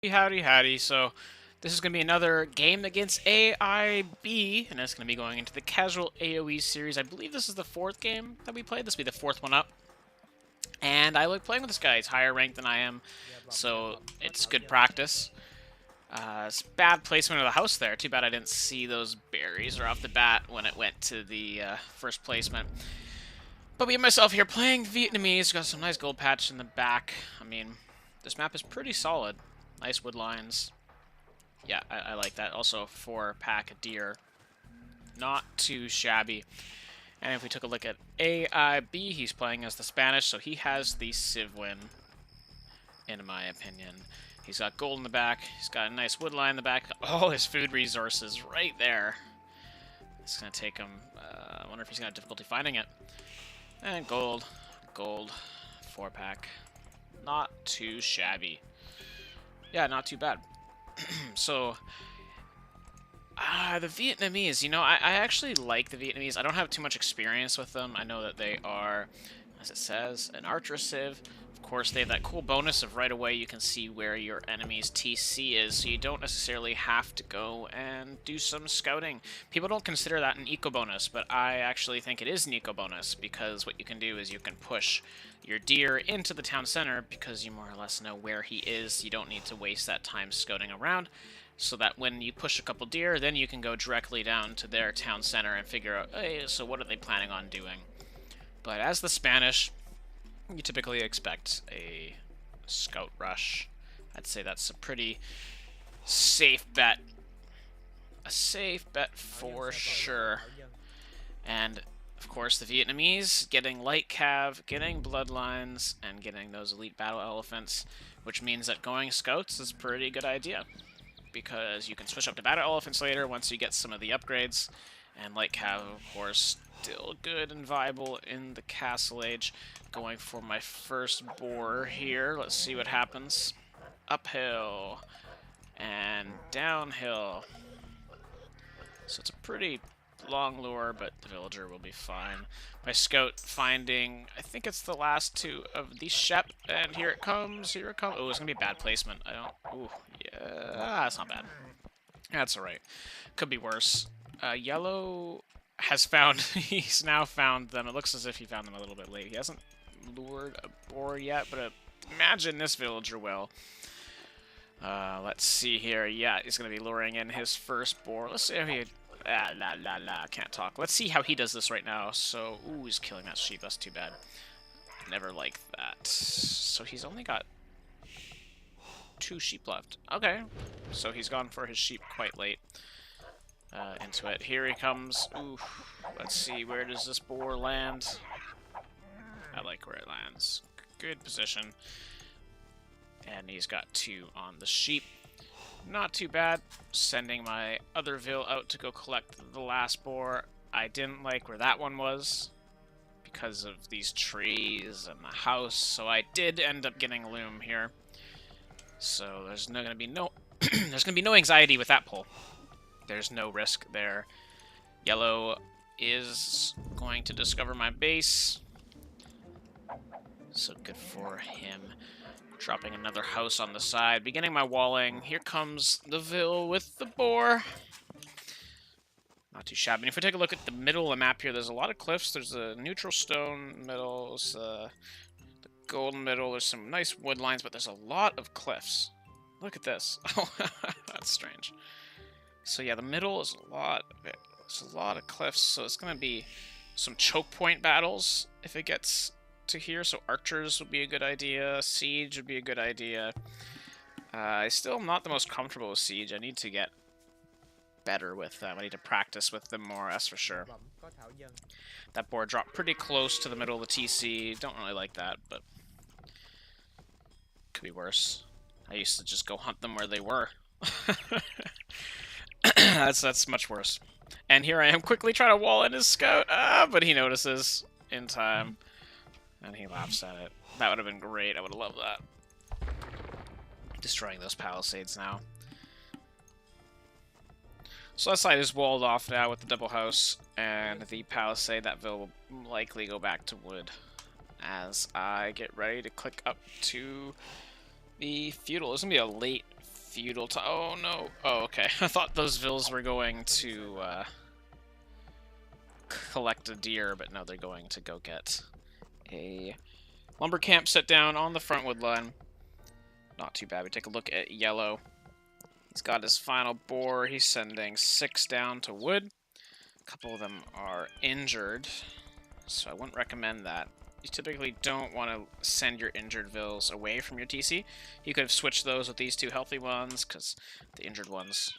Howdy, howdy. So, this is going to be another game against AIB, and it's going to be going into the casual AoE series. I believe this is the fourth game that we played. This will be the fourth one up. And I like playing with this guy. He's higher ranked than I am, so it's good practice. It's bad placement of the house there. Too bad I didn't see those berries right off the bat when it went to the first placement. But me and myself here playing Vietnamese. Got some nice gold patch in the back. I mean, this map is pretty solid. Nice wood lines. Yeah, I like that. Also, 4-pack deer. Not too shabby. And if we took a look at AIB, he's playing as the Spanish, so he has the Civ win, in my opinion. He's got gold in the back. He's got a nice wood line in the back. All his food resources right there. It's going to take him... I wonder if he's going to have difficulty finding it. And gold. Gold. 4-pack. Not too shabby. Yeah, not too bad. So, the Vietnamese, you know, I actually like the Vietnamese. I don't have too much experience with them. I know that they are, as it says, an archer civ. Of course, they have that cool bonus of right away you can see where your enemy's TC is, so you don't necessarily have to go and do some scouting. People don't consider that an eco bonus, but I actually think it is an eco bonus, because what you can do is you can push your deer into the town center because you more or less know where he is. You don't need to waste that time scouting around, so that when you push a couple deer, then you can go directly down to their town center and figure out, hey, so what are they planning on doing? But as the Spanish, you typically expect a scout rush. I'd say that's a pretty safe bet. A safe bet for sure. And, of course, the Vietnamese getting light cav, getting bloodlines, and getting those elite battle elephants, which means that going scouts is a pretty good idea, because you can switch up to battle elephants later once you get some of the upgrades, and light cav, of course, still good and viable in the Castle Age. Going for my first boar here. Let's see what happens. Uphill and downhill. So it's a pretty long lure, but the villager will be fine. My scout finding, I think it's the last two of the Shep, and here it comes, here it comes. Oh, it's gonna be a bad placement. I don't, ooh, yeah, that's not bad. That's alright. Could be worse. Yellow has found, he's now found them. It looks as if he found them a little bit late. He hasn't lured a boar yet, but imagine this villager will. Let's see here. Yeah, he's going to be luring in his first boar. Let's see how he... can't talk. Let's see how he does this right now. So, ooh, he's killing that sheep. That's too bad. Never like that. So he's only got 2 sheep left. Okay. So he's gone for his sheep quite late into it. Here he comes. Ooh. Let's see. Where does this boar land? I like where it lands. Good position. And he's got 2 on the sheep. Not too bad. Sending my other Vil out to go collect the last boar. I didn't like where that one was because of these trees and the house, so I did end up getting a loom here. So there's gonna be no there's gonna be no anxiety with that pull. There's no risk there. Yellow is going to discover my base. So good for him. Dropping another house on the side. Beginning my walling. Here comes the Vil with the boar. Not too shabby. And if we take a look at the middle of the map here, there's a lot of cliffs. There's a neutral stone middle. There's the golden middle. There's some nice wood lines, but there's a lot of cliffs. Look at this. Oh, that's strange. So yeah, the middle is a lot of it. There's a lot of cliffs, so it's going to be some choke point battles if it gets to here. So archers would be a good idea. Siege would be a good idea. I still am not the most comfortable with siege. I need to get better with them. I need to practice with them more, that's for sure. That board dropped pretty close to the middle of the TC. Don't really like that, but could be worse. I used to just go hunt them where they were. That's much worse. And here I am quickly trying to wall in his scout. But he notices in time. And he laughs at it. That would have been great. I would have loved that. Destroying those palisades now. So that side is walled off now with the double house. And the palisade, that will likely go back to wood. As I get ready to click up to the feudal. This is going to be a late feudal time. Oh, no. Oh, okay. I thought those vills were going to collect a deer, but no, they're going to go get a lumber camp set down on the front wood line. Not too bad. We take a look at yellow. He's got his final boar. He's sending 6 down to wood. A couple of them are injured, so I wouldn't recommend that. You typically don't want to send your injured vills away from your TC. You could have switched those with these 2 healthy ones, because the injured ones,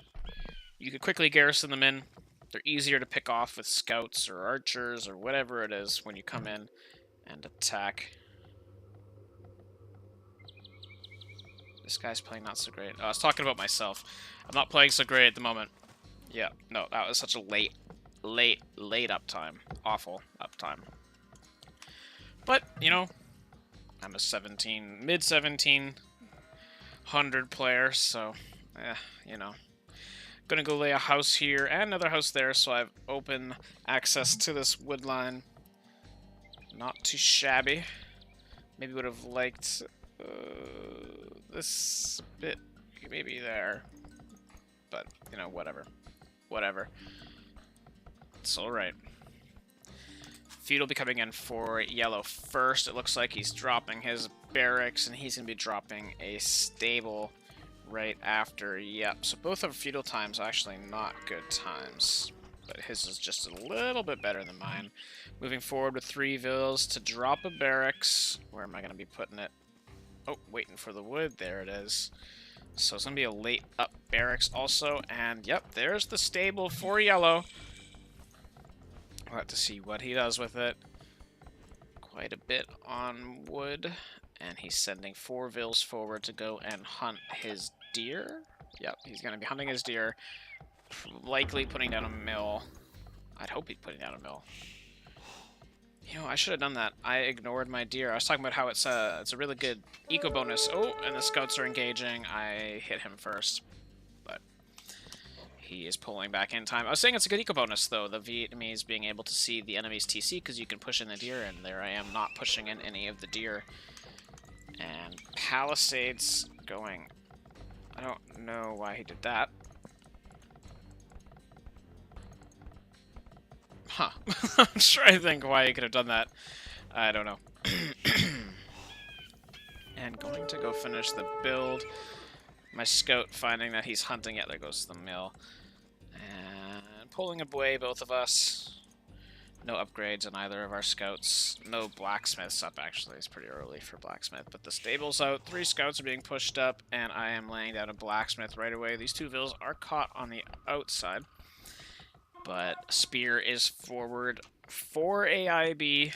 you could quickly garrison them in. They're easier to pick off with scouts or archers or whatever it is when you come in and attack. This guy's playing not so great. Oh, I was talking about myself. I'm not playing so great at the moment. Yeah, no, that was such a late uptime. Awful uptime. But, you know, I'm a mid 1700 player, so, you know. Gonna go lay a house here and another house there, so I have open access to this wood line. Not too shabby. Maybe would have liked this bit, maybe there. But, you know, whatever. Whatever. It's alright. Feud will be coming in for yellow first. It looks like he's dropping his barracks, and he's going to be dropping a stable right after. Yep, so both of feudal times are actually not good times, but his is just a little bit better than mine. Moving forward with 3 vills to drop a barracks. Where am I going to be putting it? Oh, waiting for the wood. There it is. So it's going to be a late up barracks also, and yep, there's the stable for yellow. We'll have to see what he does with it. Quite a bit on wood. And he's sending 4 vills forward to go and hunt his deer. Yep, he's going to be hunting his deer. Likely putting down a mill. I'd hope he's putting down a mill. You know, I should have done that. I ignored my deer. I was talking about how it's a really good eco bonus. Oh, and the scouts are engaging. I hit him first. But he is pulling back in time. I was saying it's a good eco bonus, though, the Vietnamese being able to see the enemy's TC, because you can push in the deer, and there I am not pushing in any of the deer. And Palisades going... I don't know why he did that. Huh. I'm trying to think why he could have done that. I don't know. And going to go finish the build. My scout finding that he's hunting it. There goes the mill. And pulling away, both of us. No upgrades on either of our scouts. No blacksmiths up, actually. It's pretty early for blacksmith. But the stable's out. 3 scouts are being pushed up, and I am laying down a blacksmith right away. These 2 vills are caught on the outside. But Spear is forward for AIB,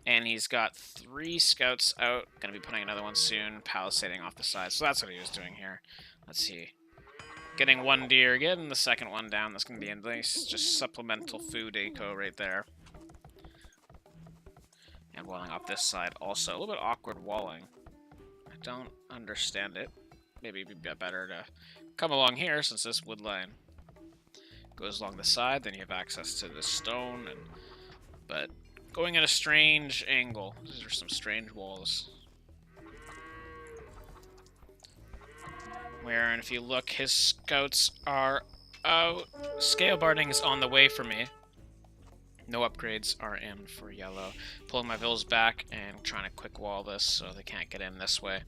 and he's got 3 scouts out. Gonna be putting another one soon, palisading off the side. So that's what he was doing here. Let's see. Getting 1 deer, getting the second one down. That's gonna be a nice, just supplemental food eco right there. And walling off this side also. A little bit awkward walling. I don't understand it. Maybe it'd be better to come along here, since this wood line goes along the side, then you have access to the stone, but going at a strange angle. These are some strange walls. Where, and if you look, his scouts are out. Scale barding is on the way for me. No upgrades are in for yellow. Pulling my vills back and trying to quick wall this so they can't get in this way.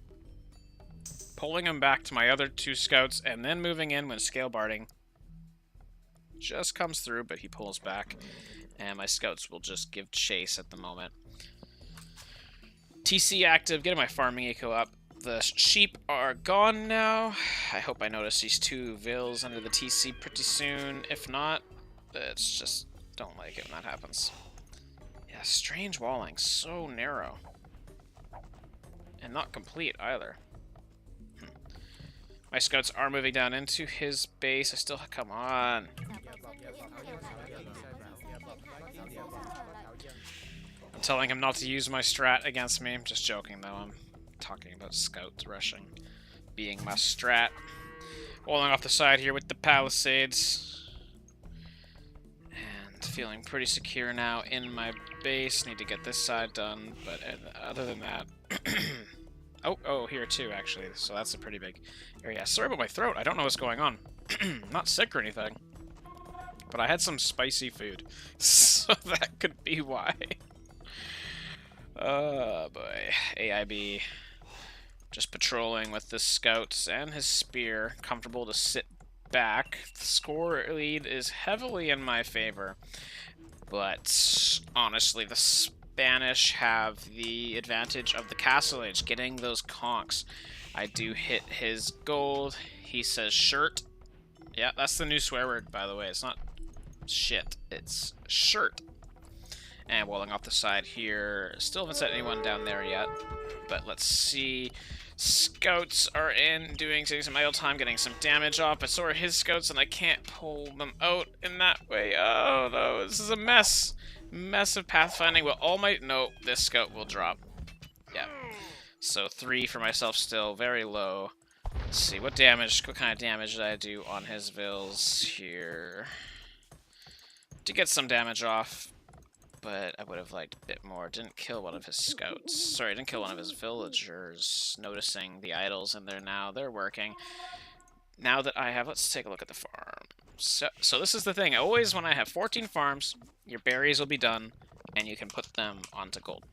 Pulling them back to my other 2 scouts, and then moving in when scale barding just comes through, but he pulls back, and my scouts will just give chase at the moment. TC active, getting my farming eco up. The sheep are gone now. I hope I notice these 2 vills under the TC pretty soon. If not, it's just don't like it when that happens. Yeah, strange walling, so narrow. And not complete either. My scouts are moving down into his base. I still... Come on. I'm telling him not to use my strat against me. I'm just joking, though. I'm talking about scouts rushing being my strat. Walling off the side here with the palisades. And feeling pretty secure now in my base. Need to get this side done, but other than that... Oh, here too, actually. So that's a pretty big area. Sorry about my throat. I don't know what's going on. I'm not sick or anything. But I had some spicy food. So that could be why. Oh, boy. AIB. Just patrolling with the scouts and his spear. Comfortable to sit back. The score lead is heavily in my favor. But honestly, the Spanish have the advantage of the castle age, getting those conks. I do hit his gold. He says shirt. Yeah, that's the new swear word, by the way. It's not shit, it's shirt. And walling off the side here. Still haven't set anyone down there yet. But let's see. Scouts are in, doing some idle time, getting some damage off, but so are his scouts, and I can't pull them out in that way. Oh, no, this is a mess. Mess of pathfinding. Well, all my... No, this scout will drop. Yeah. So 3 for myself still, very low. Let's see, what kind of damage did I do on his vills here? To get some damage off, but I would have liked a bit more. Didn't kill one of his scouts. Sorry, didn't kill one of his villagers. Noticing the idols in there now. They're working. Now that I have... Let's take a look at the farm. So this is the thing. Always when I have 14 farms, your berries will be done, and you can put them onto gold.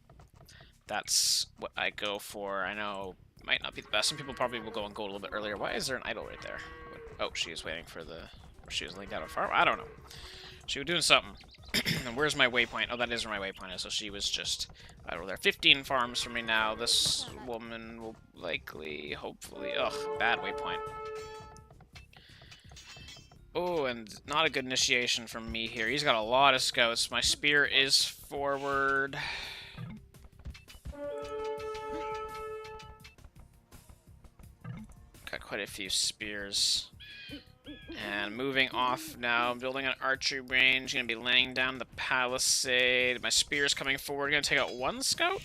That's what I go for. I know it might not be the best. Some people probably will go on gold a little bit earlier. Why is there an idol right there? Oh, she was waiting for the... She was laying down a farm? I don't know. She was doing something. And where's my waypoint? Oh, that is where my waypoint is. So she was just idle there. 15 farms for me now. This woman will likely, hopefully... Ugh, bad waypoint. Oh, and not a good initiation from me here. He's got a lot of scouts. My spear is forward. Got quite a few spears. And moving off now, I'm building an archery range, gonna be laying down the palisade. My spear's coming forward, gonna take out 1 scout?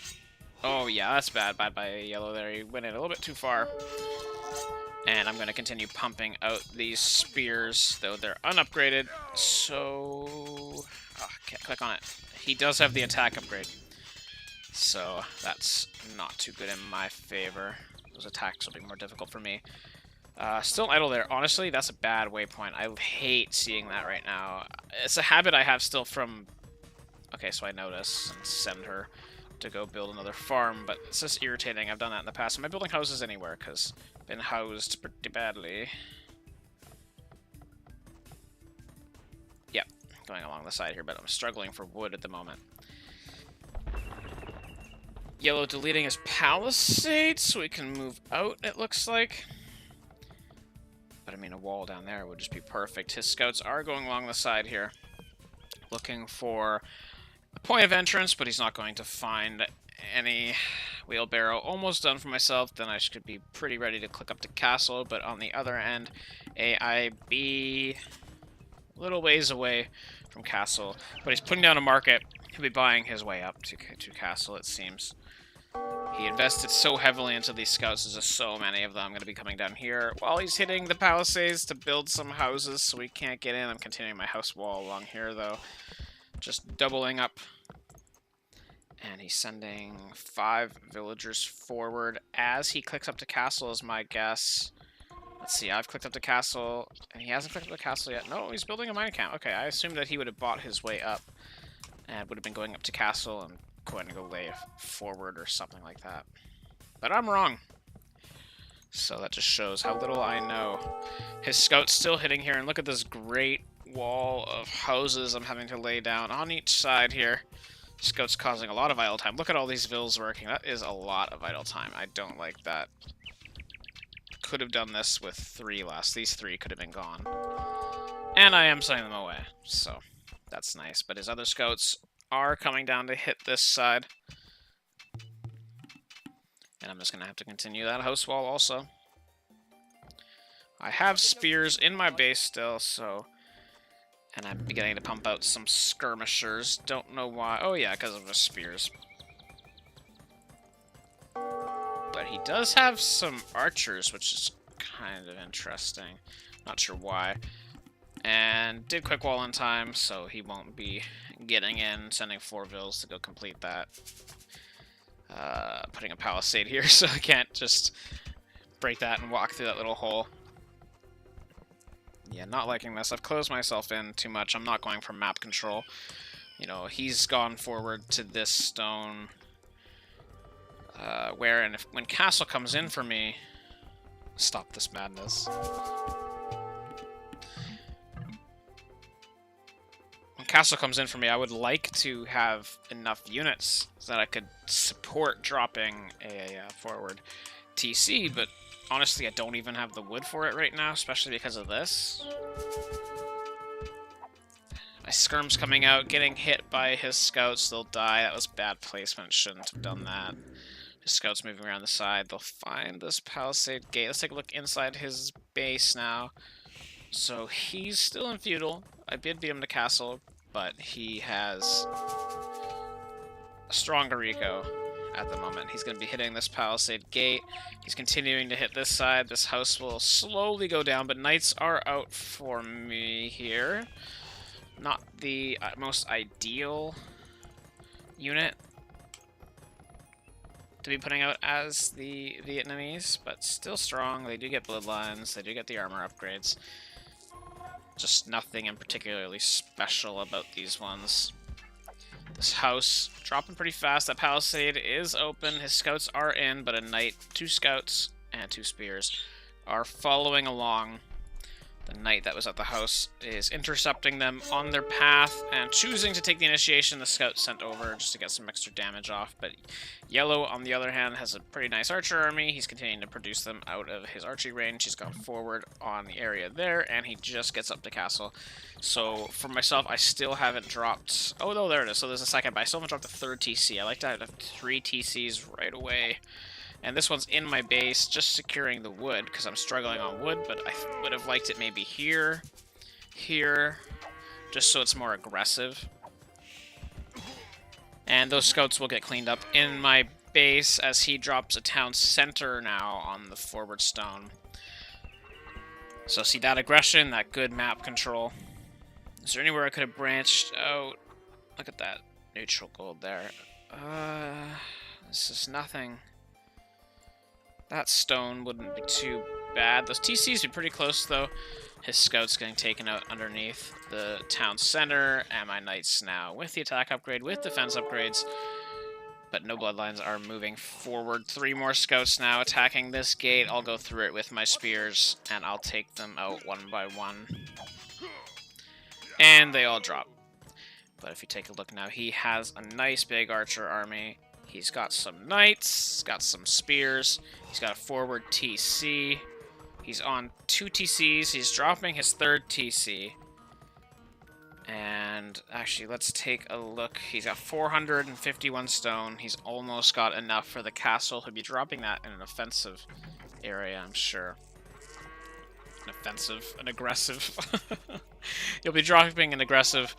Oh yeah, that's bad. Bad by yellow there. He went in a little bit too far. And I'm gonna continue pumping out these spears, though they're unupgraded. So... Oh, can't click on it. He does have the attack upgrade. So that's not too good in my favor. Those attacks will be more difficult for me. Still idle there. Honestly, that's a bad waypoint. I hate seeing that right now. It's a habit I have still from... Okay, so I notice and send her to go build another farm, but it's just irritating. I've done that in the past. Am I building houses anywhere? Because I've been housed pretty badly. Yep, going along the side here, but I'm struggling for wood at the moment. Yellow deleting his palisade so we can move out, it looks like. But I mean, a wall down there would just be perfect. His scouts are going along the side here, looking for a point of entrance, but he's not going to find any. Wheelbarrow almost done for myself. Then I should be pretty ready to click up to castle. But on the other end, AIB, a little ways away from castle. But he's putting down a market. He'll be buying his way up to castle, it seems. He invested so heavily into these scouts. There's just so many of them. I'm going to be coming down here while he's hitting the palisades to build some houses so we can't get in. I'm continuing my house wall along here, though. Just doubling up. And he's sending 5 villagers forward as he clicks up to castle, is my guess. Let's see, I've clicked up to castle, and he hasn't clicked up to castle yet. No, he's building a mine camp. Okay, I assumed that he would have bought his way up and would have been going up to castle and going to go lay forward or something like that. But I'm wrong. So that just shows how little I know. His scout's still hitting here, and look at this great wall of houses I'm having to lay down on each side here. Scout's causing a lot of idle time. Look at all these vills working. That is a lot of idle time. I don't like that. Could have done this with 3 less. These 3 could have been gone. And I am sending them away, so that's nice. But his other scouts are coming down to hit this side. And I'm just going to have to continue that house wall also. I have spears in my base still, so... And I'm beginning to pump out some skirmishers. Don't know why. Oh yeah, because of the spears. But he does have some archers, which is kind of interesting. Not sure why. And did quick wall in time, so he won't be getting in, sending 4 vills to go complete that. putting a palisade here so I can't just break that and walk through that little hole. Yeah, not liking this. I've closed myself in too much. I'm not going for map control. You know, he's gone forward to this stone. And when castle comes in for me... Stop this madness. When castle comes in for me, I would like to have enough units so that I could support dropping a forward TC, but honestly, I don't even have the wood for it right now, especially because of this. My skirm's coming out, getting hit by his scouts. They'll die. That was bad placement. Shouldn't have done that. His scouts moving around the side. They'll find this palisade gate. Let's take a look inside his base now. So he's still in feudal. I did beat him to castle, but he has a stronger eco at the moment. He's going to be hitting this palisade gate. He's continuing to hit this side. This house will slowly go down, but knights are out for me here. Not the most ideal unit to be putting out as the Vietnamese, but still strong. They do get bloodlines. They do get the armor upgrades. Just nothing in particularly special about these ones. This house dropping pretty fast. That palisade is open. His scouts are in, but a knight, 2 scouts, and 2 spears are following along. The knight that was at the house is intercepting them on their path and choosing to take the initiation the scout sent over just to get some extra damage off. But yellow, on the other hand, has a pretty nice archer army. He's continuing to produce them out of his archery range. He's gone forward on the area there, and he just gets up to castle. So for myself, I still haven't dropped... Oh, no, there it is. So there's a second, but I still haven't dropped the 3rd TC. I like to have 3 TCs right away. And this one's in my base, just securing the wood, because I'm struggling on wood, but I would have liked it maybe here, just so it's more aggressive. And those scouts will get cleaned up in my base as he drops a town center now on the forward stone. So see that aggression, that good map control. Is there anywhere I could have branched out? Look at that neutral gold there. This is nothing. That stone wouldn't be too bad. Those TCs would be pretty close, though. His scouts getting taken out underneath the town center, and my knights now with the attack upgrade, with defense upgrades. But no bloodlines are moving forward. 3 more scouts now attacking this gate. I'll go through it with my spears, and I'll take them out one by one. And they all drop. But if you take a look now, he has a nice big archer army. He's got some knights, he's got some spears, he's got a forward TC. He's on 2 TCs, he's dropping his 3rd TC. And actually, let's take a look. He's got 451 stone. He's almost got enough for the castle. He'll be dropping that in an offensive area, I'm sure. An aggressive. He'll be dropping an aggressive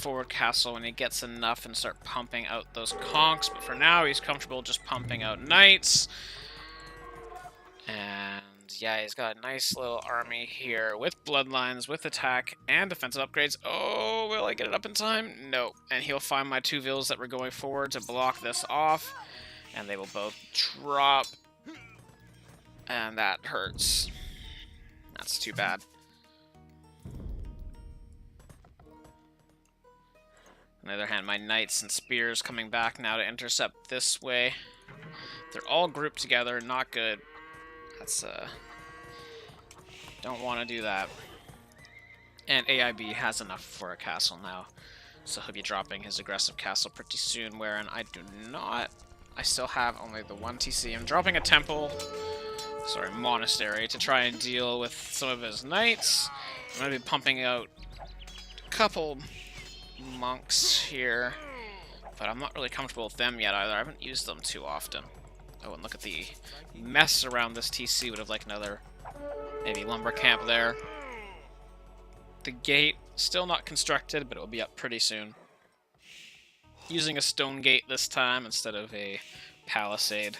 forward castle when he gets enough and start pumping out those conks, but for now he's comfortable just pumping out knights. And yeah, he's got a nice little army here with bloodlines, with attack and defensive upgrades. Oh, will I get it up in time? No. And he'll find my 2 villas that were going forward to block this off, and they will both drop, and that hurts. That's too bad. On the other hand, my knights and spears coming back now to intercept this way. They're all grouped together, not good. That's, don't want to do that. And AIB has enough for a castle now. So he'll be dropping his aggressive castle pretty soon, wherein I do not. I still have only the 1 TC. I'm dropping a temple, monastery, to try and deal with some of his knights. I'm going to be pumping out a couple monks here, but I'm not really comfortable with them yet either. I haven't used them too often. Oh, and look at the mess around this TC. Would have liked another maybe lumber camp there. The gate still not constructed, but it will be up pretty soon. Using a stone gate this time instead of a palisade.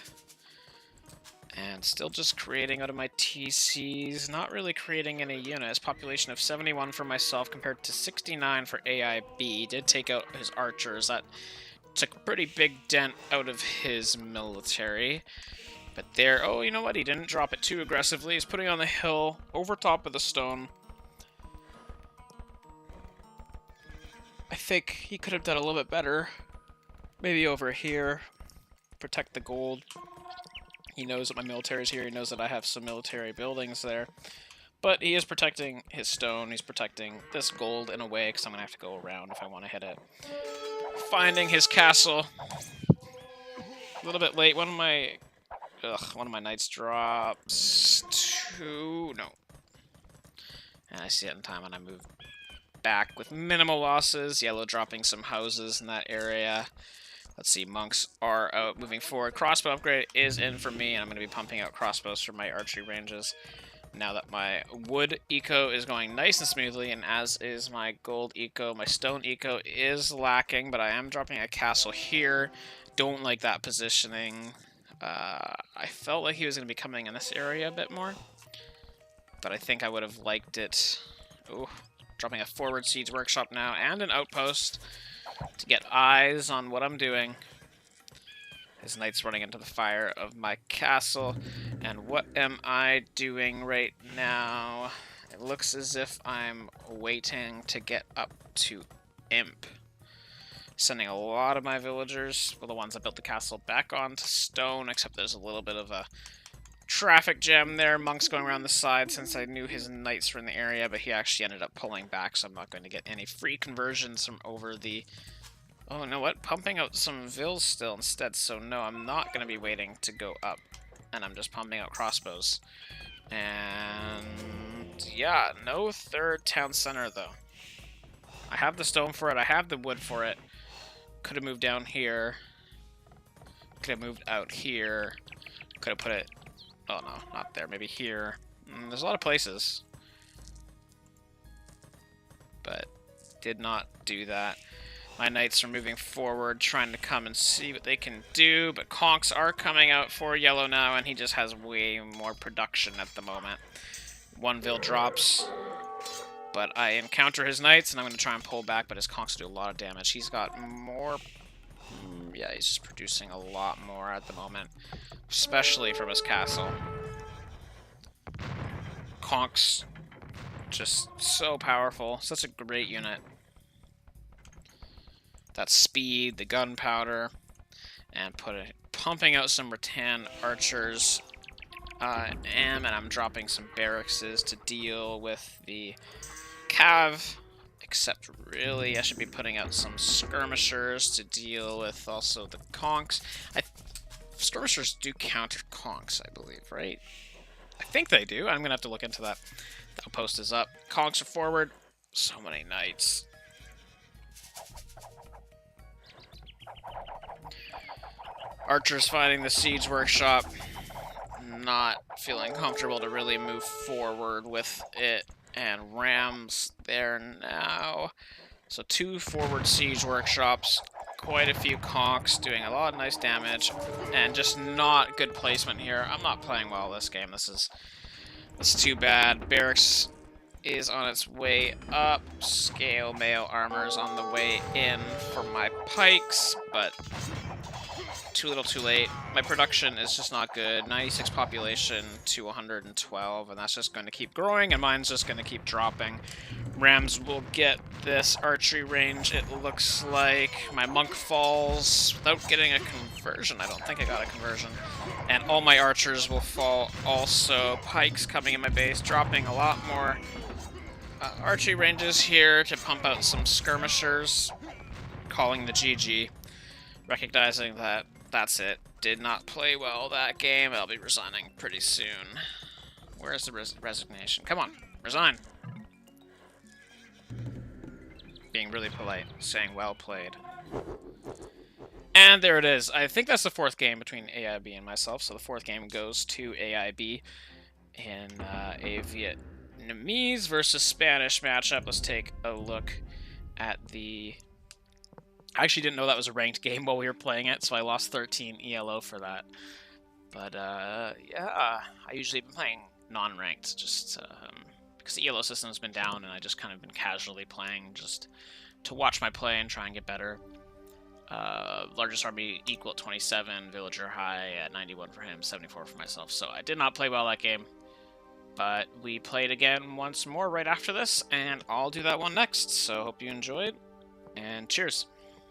And still just creating out of my TCs, not really creating any units. Population of 71 for myself compared to 69 for AIB. Did take out his archers. That Took a pretty big dent out of his military. But there, oh, you know what? He didn't drop it too aggressively. He's putting on the hill over top of the stone. I think he could have done a little bit better. Maybe over here. Protect the gold. He knows that my military is here. He knows that I have some military buildings there. But he is protecting his stone. He's protecting this gold in a way, because I'm going to have to go around if I want to hit it. Finding his castle. A little bit late. One of my knights drops two. No. And I see it in time when I move back with minimal losses. Yellow dropping some houses in that area. Let's see, monks are out moving forward. Crossbow upgrade is in for me, and I'm going to be pumping out crossbows for my archery ranges. Now that my wood eco is going nice and smoothly, and as is my gold eco, my stone eco is lacking, but I am dropping a castle here. Don't like that positioning. I felt like he was going to be coming in this area a bit more, but I think I would have liked it. Ooh, dropping a forward siege workshop now, and an outpost to get eyes on what I'm doing. His knight's running into the fire of my castle. And what am I doing right now? It looks as if I'm waiting to get up to Imp. Sending a lot of my villagers, well, the ones that built the castle, back onto stone, except there's a little bit of a traffic jam there. Monks going around the side since I knew his knights were in the area, but he actually ended up pulling back, so I'm not going to get any free conversions from over the... Oh, you know what? Pumping out some vills still instead, so no, I'm not going to be waiting to go up. And I'm just pumping out crossbows. And... yeah, no third town center, though. I have the stone for it, I have the wood for it. Could have moved down here. Could have moved out here. Could have put it... oh, no, not there. Maybe here. There's a lot of places. But did not do that. My knights are moving forward, trying to come and see what they can do, but conks are coming out for yellow now, and he just has way more production at the moment. One vill drops, but I encounter his knights, and I'm going to try and pull back, but his conks do a lot of damage. He's got more... yeah, he's just producing a lot more at the moment, especially from his castle. Conks, just so powerful. Such a great unit. That speed, the gunpowder, and pumping out some rattan archers. And I'm dropping some barracks to deal with the cav. Except really, I should be putting out some skirmishers to deal with also the conks. Skirmishers do counter conks, I believe, right? I think they do. I'm gonna have to look into that. The outpost is up. Conks are forward. So many knights. Archers finding the siege workshop. Not feeling comfortable to really move forward with it. And Rams there now. So 2 forward siege workshops. Quite a few conks doing a lot of nice damage. And just not good placement here. I'm not playing well this game. This is too bad. Barracks is on its way up. Scale mail armor is on the way in for my pikes. But... too little too late. My production is just not good. 96 population to 112, and that's just going to keep growing, and mine's just going to keep dropping. Rams will get this archery range, it looks like. My monk falls without getting a conversion. I don't think I got a conversion. And all my archers will fall also. Pikes coming in my base, dropping a lot more archery ranges here to pump out some skirmishers. Calling the GG. Recognizing that that's it. Did not play well that game. I'll be resigning pretty soon. Where's the resignation? Come on, resign. Being really polite, saying well played. And there it is. I think that's the 4th game between AIB and myself, so the 4th game goes to AIB in a Vietnamese versus Spanish matchup. Let's take a look at the... I actually didn't know that was a ranked game while we were playing it, so I lost 13 ELO for that. But, yeah, I usually been playing non-ranked, just because the ELO system's been down, and I just kind of been casually playing just to watch my play and try and get better. Largest army equal at 27, villager high at 91 for him, 74 for myself. So I did not play well that game. But we played again once more right after this, and I'll do that one next. So hope you enjoyed, and cheers.